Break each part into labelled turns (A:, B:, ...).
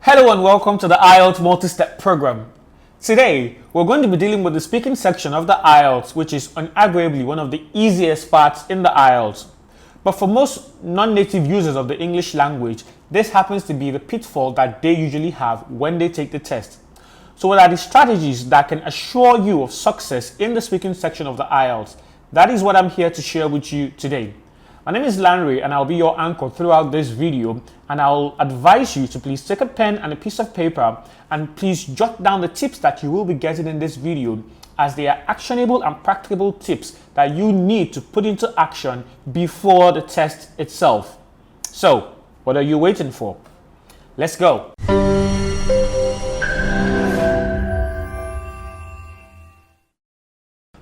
A: Hello and welcome to the IELTS multi-step program. Today, we're going to be dealing with the speaking section of the IELTS, which is unarguably one of the easiest parts in the IELTS. But for most non-native users of the English language, this happens to be the pitfall that they usually have when they take the test. So what are the strategies that can assure you of success in the speaking section of the IELTS? That is what I'm here to share with you today. My name is Lanre and I'll be your anchor throughout this video, and I'll advise you to please take a pen and a piece of paper and please jot down the tips that you will be getting in this video, as they are actionable and practicable tips that you need to put into action before the test itself. So, what are you waiting for? Let's go.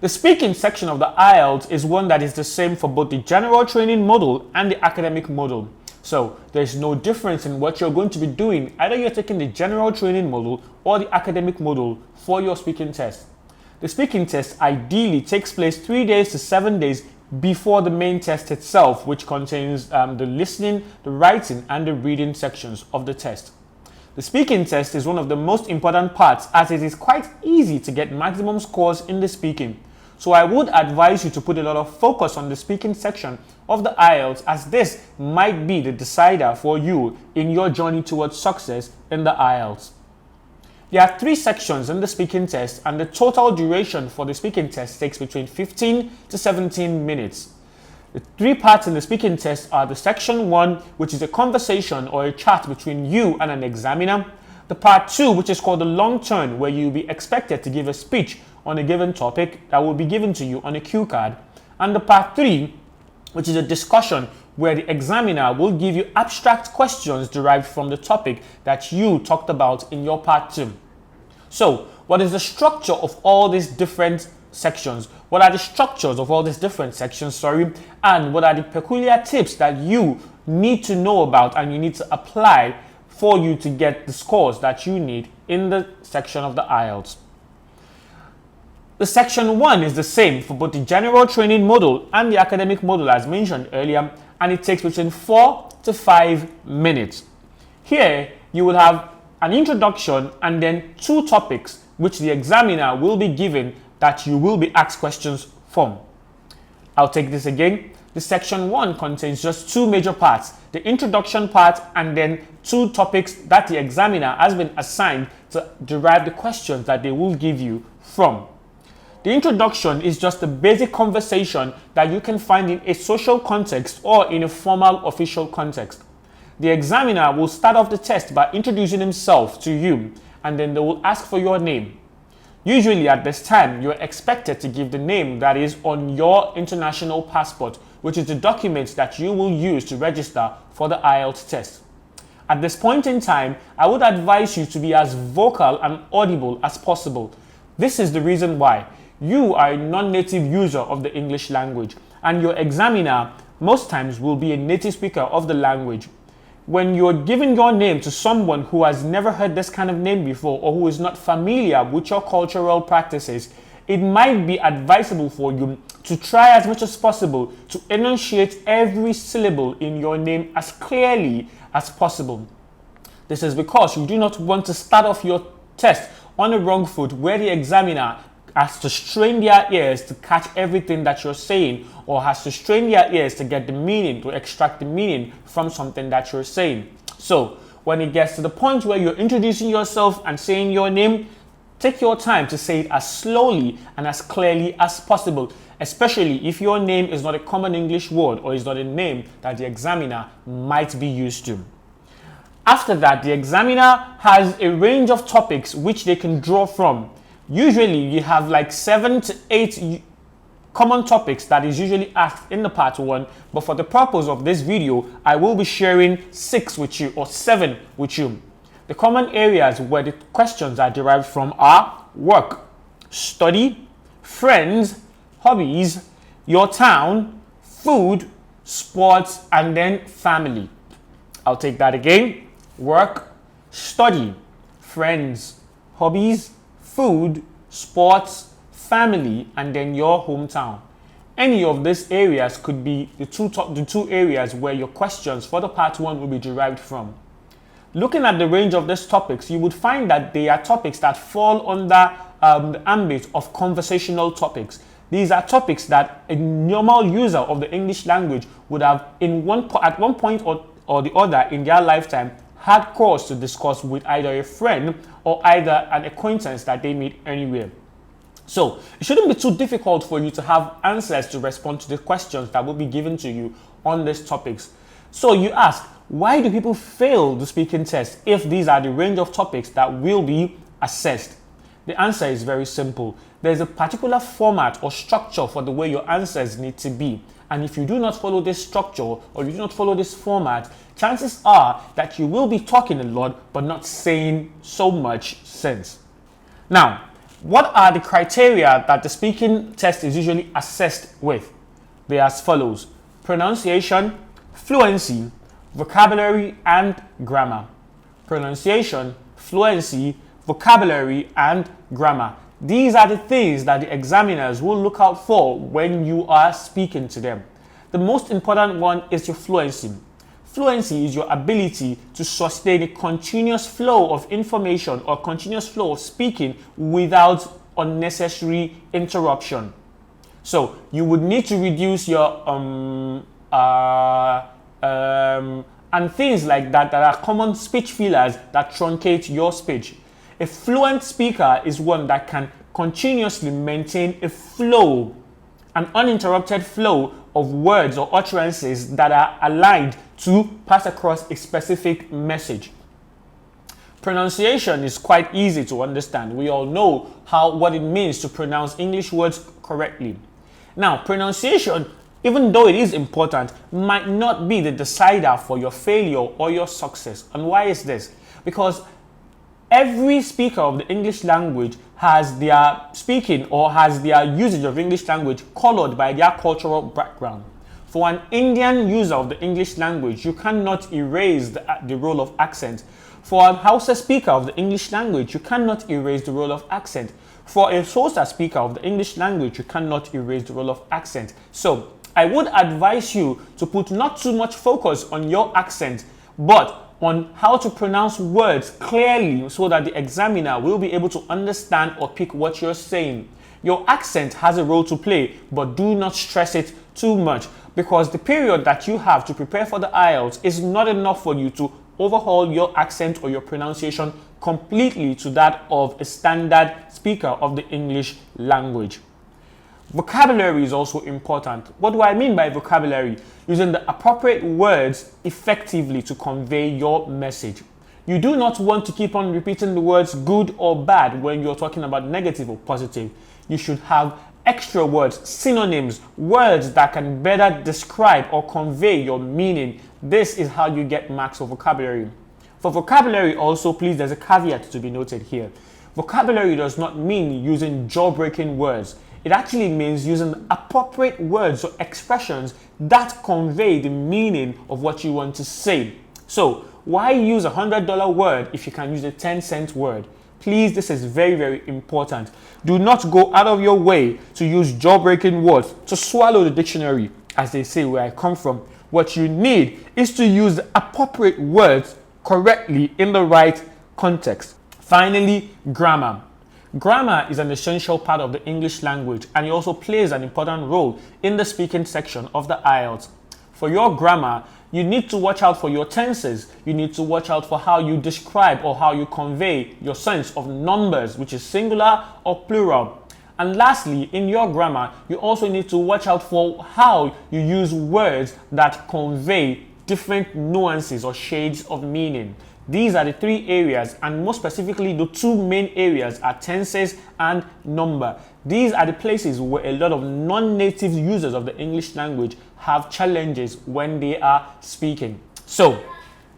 A: The speaking section of the IELTS is one that is the same for both the general training module and the academic module. So there's no difference in what you're going to be doing, either you're taking the general training module or the academic module for your speaking test. The speaking test ideally takes place 3 days to 7 days before the main test itself, which contains the listening, the writing, and the reading sections of the test. The speaking test is one of the most important parts, as it is quite easy to get maximum scores in the speaking. So I would advise you to put a lot of focus on the speaking section of the IELTS, as this might be the decider for you in your journey towards success in the IELTS. There are 3 sections in the speaking test, and the total duration for the speaking test takes between 15 to 17 minutes. The 3 parts in the speaking test are the section 1, which is a conversation or a chat between you and an examiner. The part 2, which is called the long turn, where you'll be expected to give a speech on a given topic that will be given to you on a cue card. And the part 3, which is a discussion, where the examiner will give you abstract questions derived from the topic that you talked about in your part 2. So, what is the structure of all these different sections? What are the structures of all these different sections, and what are the peculiar tips that you need to know about and you need to apply for you to get the scores that you need in the section of the IELTS? The section 1 is the same for both the general training module and the academic module as mentioned earlier, and it takes between 4 to 5 minutes. Here you will have an introduction and then 2 topics which the examiner will be given that you will be asked questions from. I'll take this again. The section 1 contains just 2 major parts, the introduction part and then 2 topics that the examiner has been assigned to derive the questions that they will give you from. The introduction is just a basic conversation that you can find in a social context or in a formal official context. The examiner will start off the test by introducing himself to you, and then they will ask for your name. Usually at this time, you're expected to give the name that is on your international passport, which is the document that you will use to register for the IELTS test. At this point in time, I would advise you to be as vocal and audible as possible. This is the reason why. You are a non-native user of the English language, and your examiner most times will be a native speaker of the language. When you're giving your name to someone who has never heard this kind of name before, or who is not familiar with your cultural practices, it might be advisable for you to try as much as possible to enunciate every syllable in your name as clearly as possible. This is because you do not want to start off your test on a wrong foot, where the examiner has to strain their ears to catch everything that you're saying, or has to strain their ears to get the meaning, to extract the meaning from something that you're saying. So when it gets to the point where you're introducing yourself and saying your name, take your time to say it as slowly and as clearly as possible, especially if your name is not a common English word or is not a name that the examiner might be used to. After that, the examiner has a range of topics which they can draw from. Usually you have like 7 to 8 common topics that is usually asked in the part 1, but for the purpose of this video, I will be sharing 6 with you, or 7 with you. The common areas where the questions are derived from are work, study, friends, hobbies, your town, food, sports, and then family. I'll take that again. Work, study, friends, hobbies, food, sports, family, and then your hometown. Any of these areas could be the two areas where your questions for the part 1 will be derived from. Looking at the range of these topics, you would find that they are topics that fall under the ambit of conversational topics. These are topics that a normal user of the English language would have at one point or the other in their lifetime had cause to discuss with either a friend or either an acquaintance that they meet anywhere. So it shouldn't be too difficult for you to have answers to respond to the questions that will be given to you on these topics. So you ask, why do people fail the speaking test if these are the range of topics that will be assessed? The answer is very simple. There's a particular format or structure for the way your answers need to be. And if you do not follow this structure or you do not follow this format, chances are that you will be talking a lot but not saying so much sense. Now, what are the criteria that the speaking test is usually assessed with? They are as follows: pronunciation, fluency, vocabulary, and grammar. Pronunciation, fluency, vocabulary, and grammar. These are the things that the examiners will look out for when you are speaking to them. The most important one is your fluency. Fluency is your ability to sustain a continuous flow of information or continuous flow of speaking without unnecessary interruption. So you would need to reduce your and things like that are common speech fillers that truncate your speech. A fluent speaker is one that can continuously maintain a flow, an uninterrupted flow of words or utterances that are aligned to pass across a specific message. Pronunciation is quite easy to understand. We all know what it means to pronounce English words correctly. Now, pronunciation, even though it is important, might not be the decider for your failure or your success. And why is this? Because every speaker of the English language has their speaking or has their usage of English language colored by their cultural background. For an Indian user of the English language, you cannot erase the role of accent. For a Hausa speaker of the English language, you cannot erase the role of accent. For a Xhosa speaker of the English language, you cannot erase the role of accent. So I would advise you to put not too much focus on your accent, but on how to pronounce words clearly so that the examiner will be able to understand or pick what you're saying. Your accent has a role to play, but do not stress it too much, because the period that you have to prepare for the IELTS is not enough for you to overhaul your accent or your pronunciation completely to that of a standard speaker of the English language. Vocabulary is also important. What do I mean by vocabulary? Using the appropriate words effectively to convey your message. You do not want to keep on repeating the words good or bad when you're talking about negative or positive. You should have extra words, synonyms, words that can better describe or convey your meaning. This is how you get marks for vocabulary. For vocabulary also, please, there's a caveat to be noted here. Vocabulary does not mean using jaw-breaking words. It actually means using appropriate words or expressions that convey the meaning of what you want to say. So why use a $100 word if you can use a 10-cent word? Please, this is very, very important. Do not go out of your way to use jaw-breaking words to swallow the dictionary, as they say where I come from. What you need is to use the appropriate words correctly in the right context. Finally, grammar. Grammar is an essential part of the English language, and it also plays an important role in the speaking section of the IELTS. For your grammar, you need to watch out for your tenses. You need to watch out for how you describe or how you convey your sense of numbers, which is singular or plural. And lastly, in your grammar, you also need to watch out for how you use words that convey different nuances or shades of meaning. These are the three areas, and more specifically, the two main areas are tenses and number. These are the places where a lot of non-native users of the English language have challenges when they are speaking. So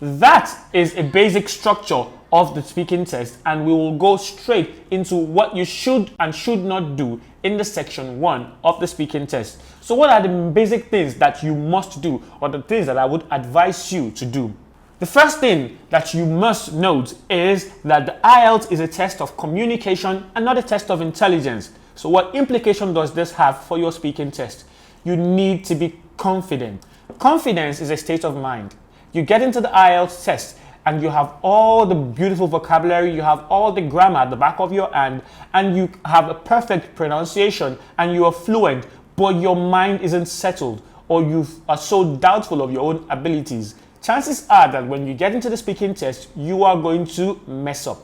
A: that is a basic structure of the speaking test, and we will go straight into what you should and should not do in the section 1 of the speaking test. So what are the basic things that you must do, or the things that I would advise you to do? The first thing that you must note is that the IELTS is a test of communication and not a test of intelligence. So what implication does this have for your speaking test? You need to be confident. Confidence is a state of mind. You get into the IELTS test and you have all the beautiful vocabulary, you have all the grammar at the back of your hand, and you have a perfect pronunciation, and you are fluent, but your mind isn't settled, or you are so doubtful of your own abilities, chances are that when you get into the speaking test, you are going to mess up.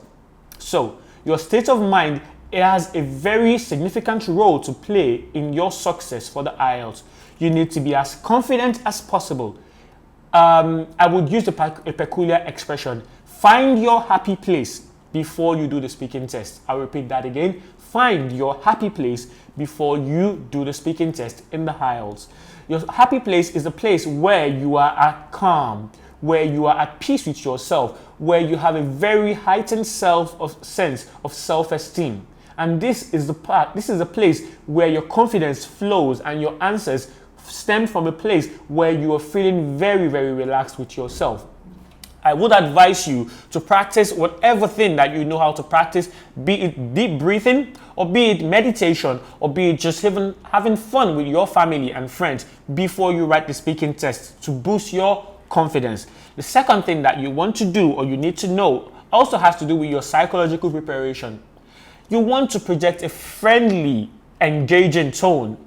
A: So your state of mind, it has a very significant role to play in your success for the IELTS. You need to be as confident as possible. I would use a peculiar expression. Find your happy place before you do the speaking test. I'll repeat that again. Find your happy place before you do the speaking test in the IELTS. Your happy place is a place where you are at calm, where you are at peace with yourself, where you have a very heightened sense of self-esteem. And this is a place where your confidence flows and your answers stem from a place where you are feeling very, very relaxed with yourself. I would advise you to practice whatever thing that you know how to practice, be it deep breathing, or be it meditation, or be it just even having fun with your family and friends before you write the speaking test to boost your confidence. The second thing that you want to do or you need to know also has to do with your psychological preparation. You want to project a friendly, engaging tone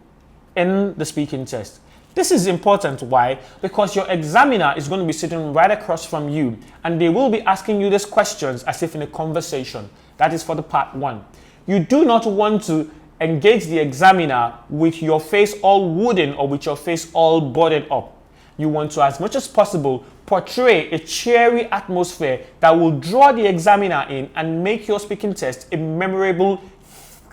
A: in the speaking test. This is important. Why? Because your examiner is going to be sitting right across from you, and they will be asking you these questions as if in a conversation. That is for the part 1. You do not want to engage the examiner with your face all wooden or with your face all boarded up. You want to, as much as possible, portray a cheery atmosphere that will draw the examiner in and make your speaking test a memorable,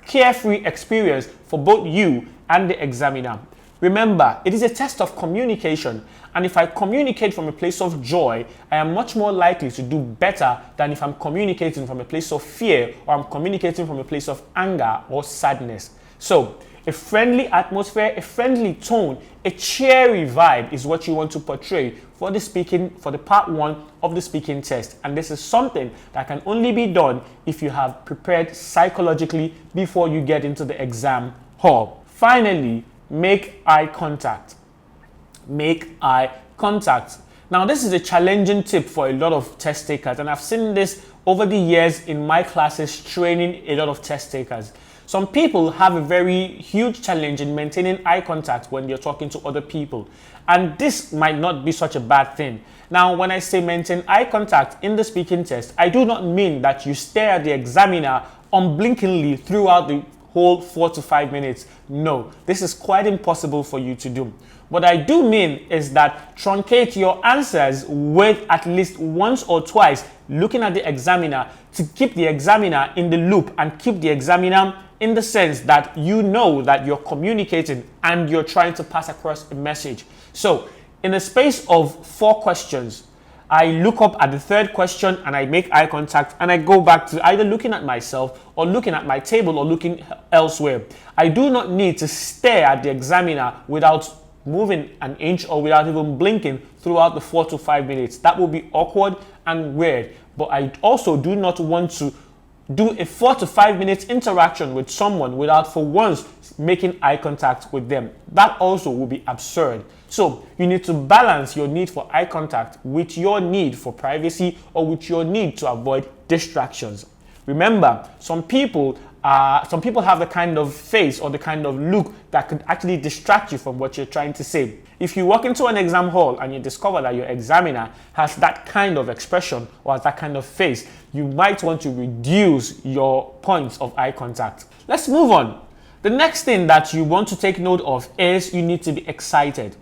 A: carefree experience for both you and the examiner. Remember, it is a test of communication, and if I communicate from a place of joy, I am much more likely to do better than if I'm communicating from a place of fear, or I'm communicating from a place of anger or sadness. So, a friendly atmosphere, a friendly tone, a cheery vibe is what you want to portray for the part 1 of the speaking test. And this is something that can only be done if you have prepared psychologically before you get into the exam hall. Finally, make eye contact. Make eye contact. Now, this is a challenging tip for a lot of test takers, and I've seen this over the years in my classes training a lot of test takers. Some people have a very huge challenge in maintaining eye contact when you're talking to other people, and this might not be such a bad thing. Now, when I say maintain eye contact in the speaking test, I do not mean that you stare at the examiner unblinkingly throughout the whole 4 to 5 minutes. No, this is quite impossible for you to do. What I do mean is that truncate your answers with at least once or twice looking at the examiner to keep the examiner in the loop and keep the examiner in the sense that you know that you're communicating and you're trying to pass across a message. So in the space of 4 questions, I look up at the 3rd question and I make eye contact, and I go back to either looking at myself or looking at my table or looking elsewhere. I do not need to stare at the examiner without moving an inch or without even blinking throughout the 4 to 5 minutes. That will be awkward and weird. But I also do not want to do a 4 to 5 minutes interaction with someone without for once making eye contact with them. That also will be absurd. So you need to balance your need for eye contact with your need for privacy or with your need to avoid distractions. Remember, some people have the kind of face or the kind of look that could actually distract you from what you're trying to say. If you walk into an exam hall and you discover that your examiner has that kind of expression or has that kind of face, you might want to reduce your points of eye contact. Let's move on. The next thing that you want to take note of is you need to be excited.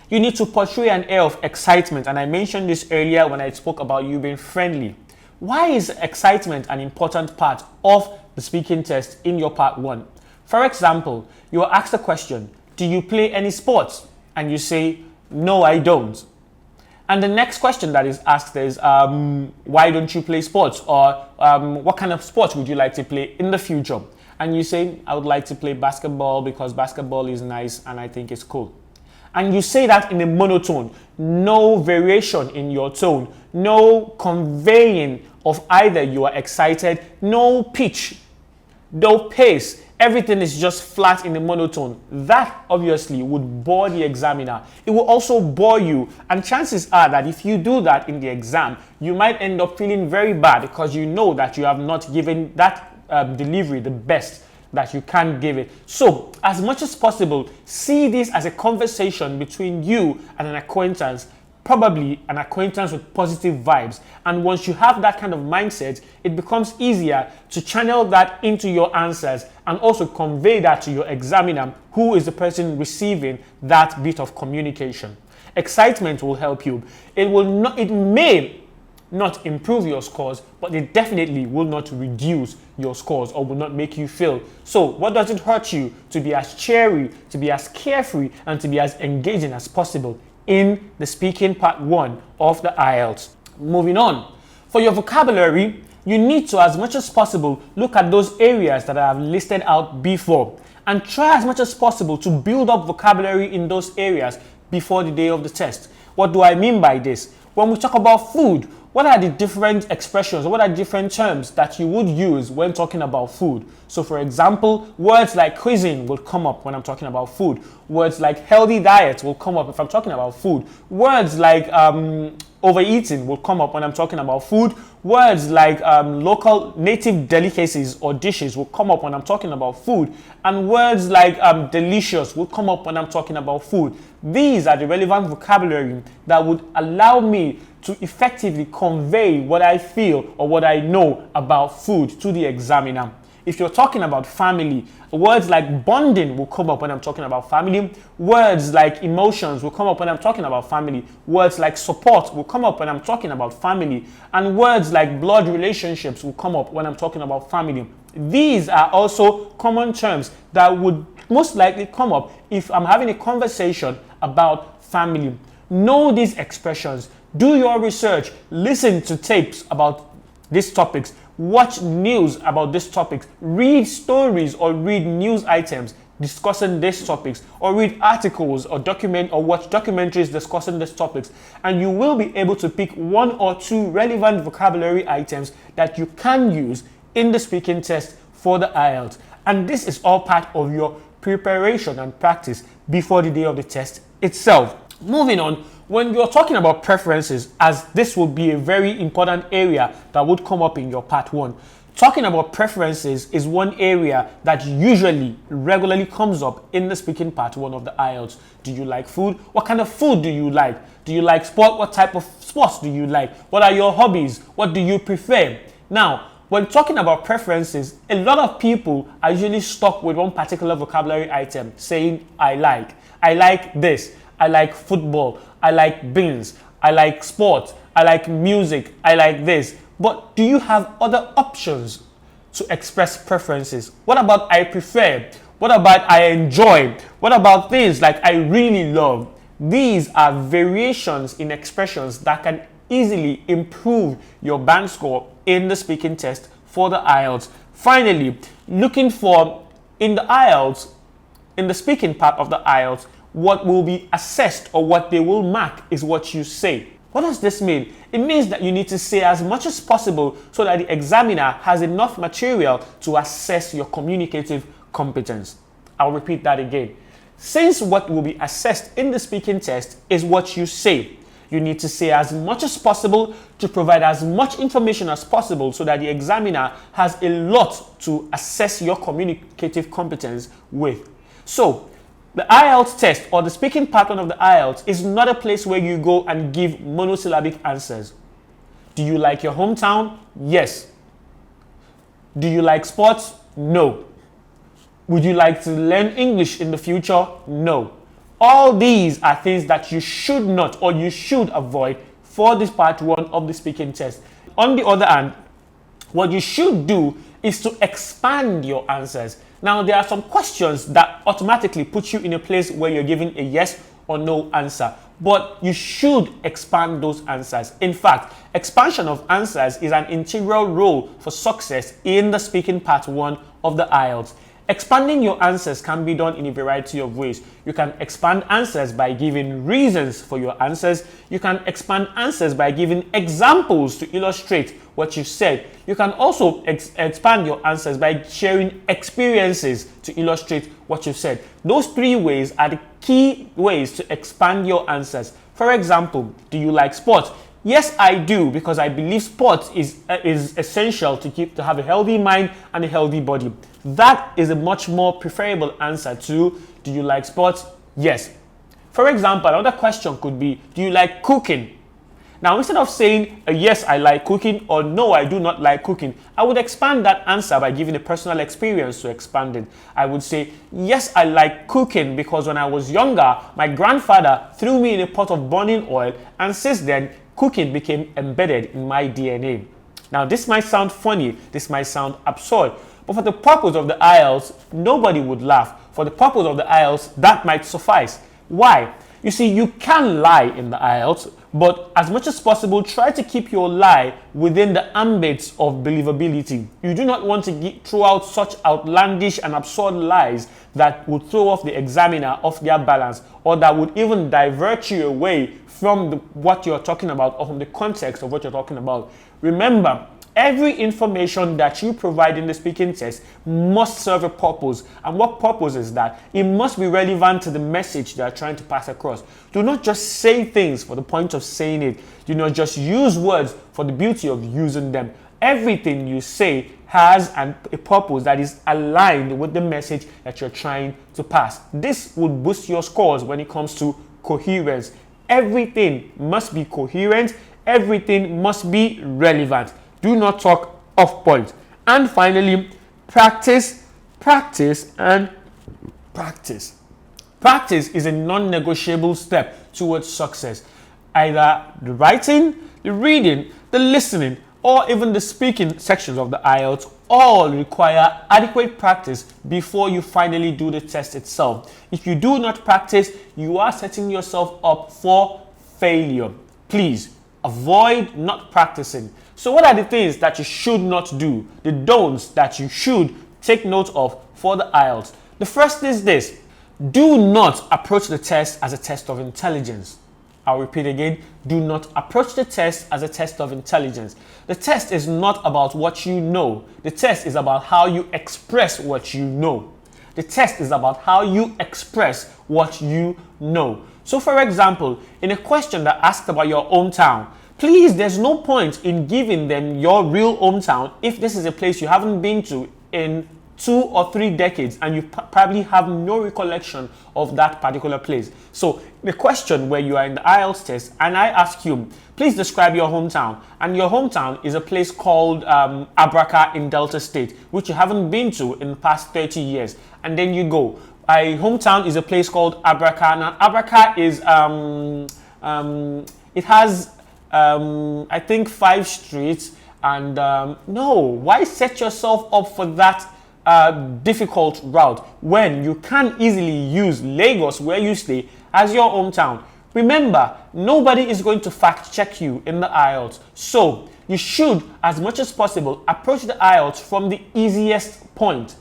A: You need to portray an air of excitement, and I mentioned this earlier when I spoke about you being friendly. Why is excitement an important part of the speaking test in your part 1? For example, you are asked a question, do you play any sports? And you say, no, I don't. And the next question that is asked is, why don't you play sports? Or what kind of sports would you like to play in the future? And you say, I would like to play basketball because basketball is nice and I think it's cool. And you say that in a monotone, no variation in your tone, no conveying of either you are excited, no pitch, no pace. everything is just flat in the monotone, that obviously would bore the examiner. It will also bore you, and chances are that if you do that in the exam, you might end up feeling very bad because you know that you have not given that delivery the best that you can give it. So as much as possible, see this as a conversation between you and an acquaintance, probably an acquaintance with positive vibes. And once you have that kind of mindset, it becomes easier to channel that into your answers and also convey that to your examiner, who is the person receiving that bit of communication. Excitement will help you. It may not improve your scores, but it definitely will not reduce your scores or will not make you fail. So what does it hurt you to be as cheery, to be as carefree, and to be as engaging as possible in the speaking part 1 of the IELTS? Moving on. For your vocabulary, you need to, as much as possible, look at those areas that I have listed out before and try as much as possible to build up vocabulary in those areas before the day of the test. What do I mean by this? When we talk about food, what are the different expressions, what are different terms that you would use when talking about food? So for example, words like cuisine will come up when I'm talking about food. Words like healthy diet will come up if I'm talking about food. Words like overeating will come up when I'm talking about food. Words like local native delicacies or dishes will come up when I'm talking about food. And words like delicious will come up when I'm talking about food. These are the relevant vocabulary that would allow me to effectively convey what I feel or what I know about food to the examiner. If you're talking about family, words like bonding will come up when I'm talking about family. Words like emotions will come up when I'm talking about family. Words like support will come up when I'm talking about family. And words like blood relationships will come up when I'm talking about family. These are also common terms that would most likely come up if I'm having a conversation about family. Know these expressions. Do your research. Listen to tapes about these topics. Watch news about these topics. Read stories or read news items discussing these topics, or read articles or watch documentaries discussing these topics, and you will be able to pick 1 or 2 relevant vocabulary items that you can use in the speaking test for the IELTS. And this is all part of your preparation and practice before the day of the test itself. Moving on, when you're talking about preferences, as this will be a very important area that would come up in your part 1, talking about preferences is one area that usually regularly comes up in the speaking part 1 of the IELTS. Do you like food? What kind of food do you like? Do you like sport? What type of sports do you like? What are your hobbies? What do you prefer? Now, when talking about preferences, a lot of people are usually stuck with one particular vocabulary item, saying, I like this. I like football, I like beans, I like sport, I like music, I like this. But do you have other options to express preferences? What about I prefer? What about I enjoy? What about things like I really love? These are variations in expressions that can easily improve your band score in the speaking test for the IELTS. Finally, looking for in the IELTS, in the speaking part of the IELTS, what will be assessed or what they will mark is what you say. What does this mean? It means that you need to say as much as possible so that the examiner has enough material to assess your communicative competence. I'll repeat that again. Since what will be assessed in the speaking test is what you say, you need to say as much as possible to provide as much information as possible so that the examiner has a lot to assess your communicative competence with. So, the IELTS test or the speaking part 1 of the IELTS is not a place where you go and give monosyllabic answers. Do you like your hometown? Yes. Do you like sports? No. Would you like to learn English in the future? No. All these are things that you should not or you should avoid for this part 1 of the speaking test. On the other hand, what you should do is to expand your answers. Now, there are some questions that automatically put you in a place where you're giving a yes or no answer, but you should expand those answers. In fact, expansion of answers is an integral role for success in the speaking part 1 of the IELTS. Expanding your answers can be done in a variety of ways. You can expand answers by giving reasons for your answers. You can expand answers by giving examples to illustrate what you said. You can also expand your answers by sharing experiences to illustrate what you said. Those three ways are the key ways to expand your answers. For example, do you like sports? Yes, I do, because I believe sports is essential to have a healthy mind and a healthy body. That is a much more preferable answer to, do you like sports? Yes. For example, another question could be, do you like cooking? Now, instead of saying, yes, I like cooking, or no, I do not like cooking, I would expand that answer by giving a personal experience to expand it. I would say, yes, I like cooking because when I was younger, my grandfather threw me in a pot of burning oil, and since then, cooking became embedded in my DNA. Now, this might sound funny, this might sound absurd, but for the purpose of the IELTS, nobody would laugh. For the purpose of the IELTS, that might suffice. Why? You see, you can lie in the IELTS, but as much as possible, try to keep your lie within the ambits of believability. You do not want to throw out such outlandish and absurd lies that would throw off the examiner off their balance, or that would even divert you away from what you're talking about, or from the context of what you're talking about. Remember, every information that you provide in the speaking test must serve a purpose. And what purpose is that? It must be relevant to the message they are trying to pass across. Do not just say things for the point of saying it. Do not just use words for the beauty of using them. Everything you say has a purpose that is aligned with the message that you're trying to pass. This will boost your scores when it comes to coherence. Everything must be coherent. Everything must be relevant. Do not talk off point. And finally, practice, practice, and practice. Practice is a non-negotiable step towards success. Either the writing, the reading, the listening, or even the speaking sections of the IELTS all require adequate practice before you finally do the test itself. If you do not practice, you are setting yourself up for failure. Please avoid not practicing. So what are the things that you should not do? The don'ts that you should take note of for the IELTS. The first is this: do not approach the test as a test of intelligence. I'll repeat again, do not approach the test as a test of intelligence. The test is not about what you know. The test is about how you express what you know. The test is about how you express what you know. So for example, in a question that asked about your hometown, please, there's no point in giving them your real hometown if this is a place you haven't been to in 2 or 3 decades and you probably have no recollection of that particular place. So the question where you are in the IELTS test and I ask you, please describe your hometown, and your hometown is a place called Abraka in Delta State, which you haven't been to in the past 30 years. And then you go, my hometown is a place called Abraka. Now Abraka is, it has I think 5 streets, and no, why set yourself up for that difficult route when you can easily use Lagos, where you stay, as your hometown? Remember, nobody is going to fact check you in the IELTS, so you should, as much as possible, approach the IELTS from the easiest point.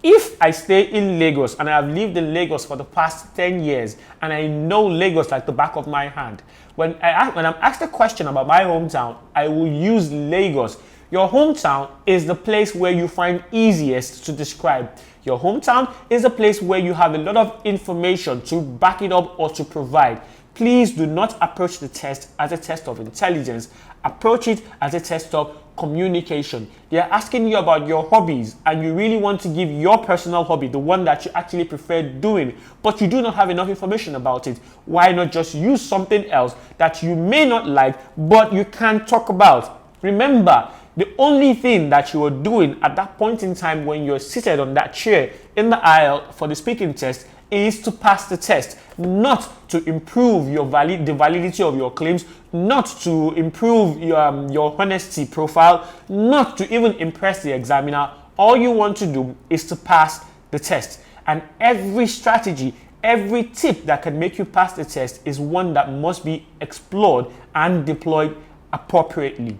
A: If I stay in Lagos and I have lived in Lagos for the past 10 years and I know Lagos like the back of my hand, when I'm asked a question about my hometown, I will use Lagos. Your hometown is the place where you find easiest to describe. Your hometown is a place where you have a lot of information to back it up or to provide. Please do not approach the test as a test of intelligence. Approach it as a test of communication. They are asking you about your hobbies and you really want to give your personal hobby, the one that you actually prefer doing, but you do not have enough information about it. Why not just use something else that you may not like but you can talk about? Remember, the only thing that you are doing at that point in time when you're seated on that chair in the aisle for the speaking test is to pass the test, not to improve the validity of your claims, not to improve your honesty profile, not to even impress the examiner. All you want to do is to pass the test. And every strategy, every tip that can make you pass the test is one that must be explored and deployed appropriately.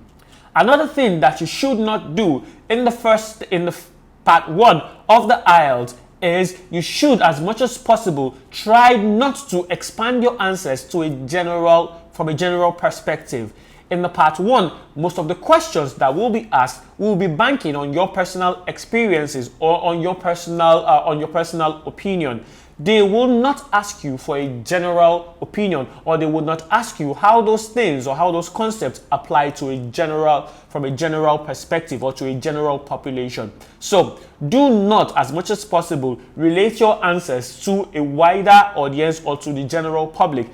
A: Another thing that you should not do in the part 1 of the IELTS is you should, as much as possible, try not to expand your answers to from a general perspective. In the part 1, most of the questions that will be asked will be banking on your personal experiences or on your personal opinion. They will not ask you for a general opinion, or they will not ask you how those things or how those concepts apply to from a general perspective or to a general population. So do not, as much as possible, relate your answers to a wider audience or to the general public.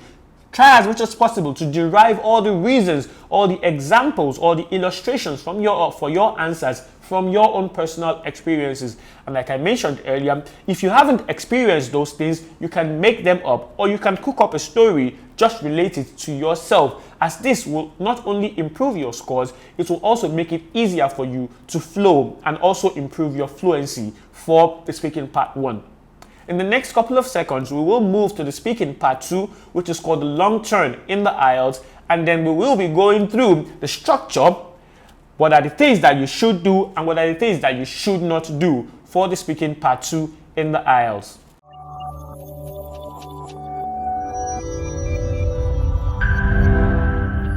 A: Try as much as possible to derive all the reasons, all the examples, all the illustrations for your answers from your own personal experiences. And like I mentioned earlier, if you haven't experienced those things, you can make them up, or you can cook up a story just related to yourself, as this will not only improve your scores, it will also make it easier for you to flow and also improve your fluency for the speaking part 1. In the next couple of seconds, we will move to the speaking part 2, which is called the long turn in the IELTS, and then we will be going through the structure, what are the things that you should do and what are the things that you should not do for the speaking part 2 in the IELTS.